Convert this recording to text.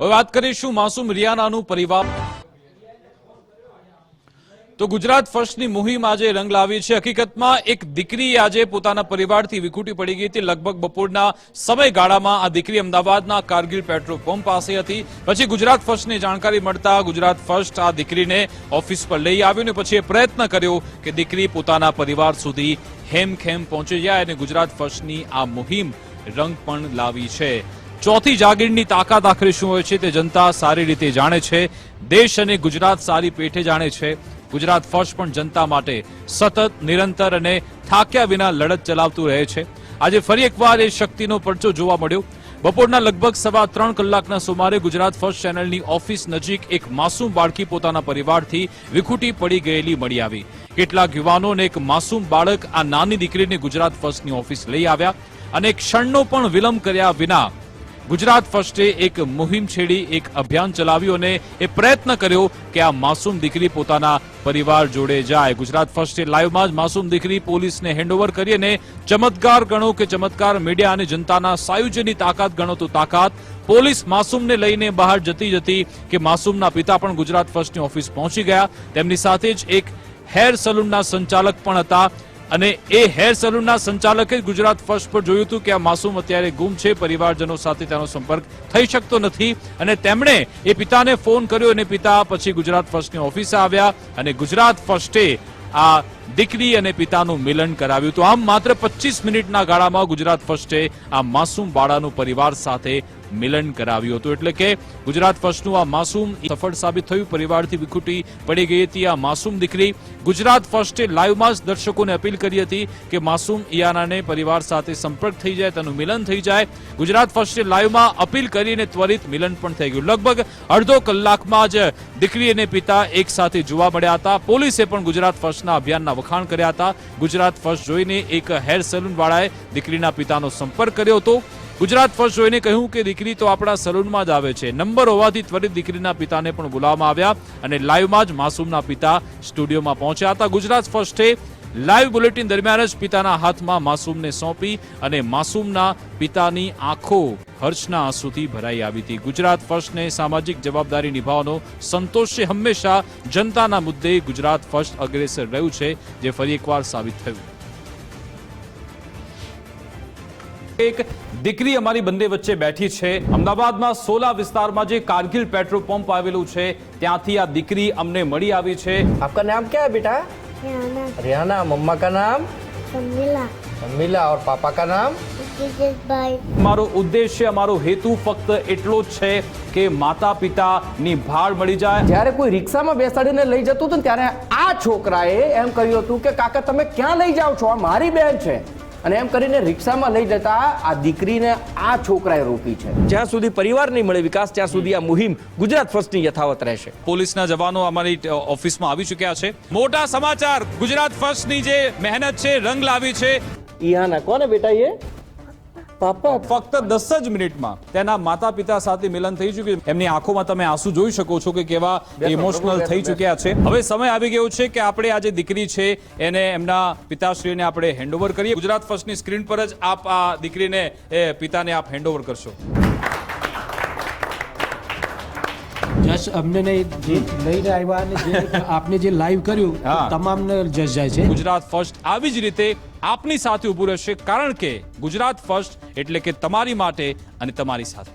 હવે વાત કરીશું માસૂમ રિયાનાનું પરિવાર। તો ગુજરાત ફર્સ્ટની મુહિમ આજે રંગ લાવી છે। હકીકતમાં એક દીકરી આજે પોતાના પરિવારથી વિખૂટી પડી ગઈ હતી। લગભગ બપોરના સમયગાળામાં આ દીકરી અમદાવાદના કારગિલ પેટ્રોલ પંપ પાસે હતી। પછી ગુજરાત ફર્સ્ટની જાણકારી મળતા ગુજરાત ફર્સ્ટ આ દીકરીને ઓફિસ પર લઈ આવ્યું ને પછી એ પ્રયત્ન કર્યો કે દીકરી પોતાના પરિવાર સુધી હેમખેમ પહોંચી જાય અને ગુજરાત ફર્સ્ટની આ મુહિમ રંગ પણ લાવી છે। ચોથી જાગીરની તાકાત આખરે શું હોય છે તે જનતા સારી રીતે જાણે છે। દેશ અને ગુજરાત સારી પેઠે જાણે છે। ગુજરાત ફર્સ્ટ પણ જનતા માટે સતત નિરંતર અને થાક્યા વિના લડત ચલાવતું રહે છે। આજે ફરી એકવાર એ શક્તિનો પરચો જોવા મળ્યો। બપોરના લગભગ 3.25 કલાકના સુમારે ગુજરાત ફર્સ્ટ ચેનલની ઓફિસ નજીક એક માસૂમ બાળકી પોતાના પરિવારથી વિખૂટી પડી ગયેલી મળી આવી। કેટલાક યુવાનો અને એક માસૂમ બાળક આ નાની દીકરીને ગુજરાત ફર્સ્ટની ઓફિસ લઈ આવ્યા અને ક્ષણનો પણ વિલંબ કર્યા વિના ગુજરાત ફર્સ્ટે એક મુહિમ છેડી, એક અભિયાન ચલાવ્યું અને એ પ્રયત્ન કર્યો કે આ માસૂમ દીકરી પોતાના પરિવાર જોડે જાય। ગુજરાત ફર્સ્ટે લાઈવમાં જ માસૂમ દીકરી પોલીસને હેન્ડઓવર કરી અને ચમત્કાર ગણો કે ચમત્કાર, મીડિયા અને જનતાના સાયુજ્યની તાકાત ગણો તો તાકાત। પોલીસ માસૂમને લઈને બહાર જતી કે માસૂમના પિતા પણ ગુજરાત ફર્સ્ટની ઓફિસ પહોંચી ગયા। તેમની સાથે જ એક હેર સલૂનના સંચાલક પણ હતા અને એ હેર સલૂનના સંચાલકે ગુજરાત ફર્સ્ટ પર જોયું હતું કે આ માસૂમ અત્યારે ગુમ છે, પરિવારજનો સાથે તેનો સંપર્ક થઈ શકતો નથી અને તેમણે એ પિતાને ફોન કર્યો અને પિતા પછી ગુજરાત ફર્સ્ટની ઓફિસે આવ્યા અને ગુજરાત ફર્સ્ટે આ દીકરી અને પિતાનું મિલન કરાવ્યું। તો આમ માત્ર 25 મિનિટના ગાળામાં ગુજરાત ફર્સ્ટે આ માસૂમ બાળાનું પરિવાર સાથે મિલન કરાવ્યું હતું। એટલે કે ગુજરાત ફર્સ્ટનું આ માસૂમ સફળ સાબિત થયું। પરિવારથી વિખૂટી પડી ગઈ હતી આ માસૂમ દીકરી। ગુજરાત ફર્સ્ટે લાઈવમાં જ દર્શકોને અપીલ કરી હતી કે માસૂમ ઇયાનાને પરિવાર સાથે સંપર્ક થઈ જાય, તેનું મિલન થઈ જાય। ગુજરાત ફર્સ્ટે લાઈવમાં અપીલ કરીને ત્વરિત મિલન પણ થઈ ગયું। લગભગ અડધો કલાકમાં જ દીકરી અને પિતા એક સાથે જોવા મળ્યા હતા। પોલીસે પણ ગુજરાત ફર્સ્ટના અભિયાનના વખાણ કર્યા હતા। ગુજરાત ફર્સ્ટ જોઈને એક હેર સલૂન વાળાએ દીકરીના પિતાનો સંપર્ક કર્યો હતો। ગુજરાત ફર્સ્ટ જોઈને કહ્યું કે દીકરી તો આપણા સલૂનમાં જ આવે છે। નંબર હોવાથી ત્વરિત દીકરીના પિતાને પણ બોલાવવામાં આવ્યા અને લાઈવમાં જ માસૂમના પિતા સ્ટુડિયોમાં પહોંચ્યા હતા। ગુજરાત ફર્સ્ટે લાઈવ બુલેટિન દરમિયાન જ પિતાના હાથમાં માસૂમને સોંપી અને માસૂમના પિતાની આંખો હર્ષના આંસુથી ભરાઈ આવી હતી। ગુજરાત ફર્સ્ટને સામાજિક જવાબદારી નિભાવવાનો સંતોષ છે। હંમેશા જનતાના મુદ્દે ગુજરાત ફર્સ્ટ અગ્રેસર રહ્યું છે, જે ફરી એકવાર સાબિત થયું। એક દીકરી અમારી બંને વચ્ચે બેઠી છે। અમદાવાદમાં સોલા વિસ્તારમાં જે કારગિલ પેટ્રોલ પંપ આવેલું છે ત્યાંથી આ દીકરી અમને મળી આવી છે। आपका नाम क्या है बेटा? रियाना। रियाना। मम्मा का नाम? शर्मिला। शर्मिला। और पापा का नाम? भाई। અમારો ઉદ્દેશ્ય, અમારો હેતુ ફક્ત એટલો જ છે કે માતા પિતાની ભાળ મળી જાય। જ્યારે કોઈ રિક્ષામાં બેસાડીને લઈ જતું હતું ને ત્યારે આ છોકરાએ એમ કહ્યું હતું કે કાકા તમે ક્યાં લઈ જાઓ છો, આ મારી બહેન છે, અને એમ કરીને રિક્ષામાં લઈ જતા આ દીકરીને આ છોકરાએ રોકી છે। જ્યાં સુધી પરિવાર નહીં મળે વિકાસ, ત્યાં સુધી આ મુહિમ ગુજરાત ફર્સ્ટની યથાવત રહેશે। પોલીસના જવાનો અમારી ઓફિસમાં આવી ચૂક્યા છે। મોટા સમાચાર, ગુજરાત ફર્સ્ટની જે મહેનત છે રંગ લાવી છે। ઈહાના કોને બેટા? ये પાપા। ફક્ત 10 જ મિનિટમાં તેના માતા પિતા સાથે મિલન થઈ ચૂક્યું। એમની આંખોમાં તમે આંસુ જોઈ શકો છો કે કેવા ઇમોશનલ થઈ ચૂક્યા છે। હવે સમય આવી ગયો છે કે આપણે આ જે દીકરી છે એને એમના પિતાશ્રીને આપણે હેન્ડઓવર કરીએ। ગુજરાત ફર્સ્ટની સ્ક્રીન પર જ આપ આ દીકરીને પિતાને આપ હેન્ડઓવર કરશો। જશ અમને લઈને આવ્યા અને આપને જે લાઈવ કર્યું તમામને જશ જાય છે। ગુજરાત ફર્સ્ટ આવી જ રીતે આપની સાથે ઊભું રહેશે, કારણ કે ગુજરાત ફર્સ્ટ એટલે કે તમારી માટે અને તમારી સાથે।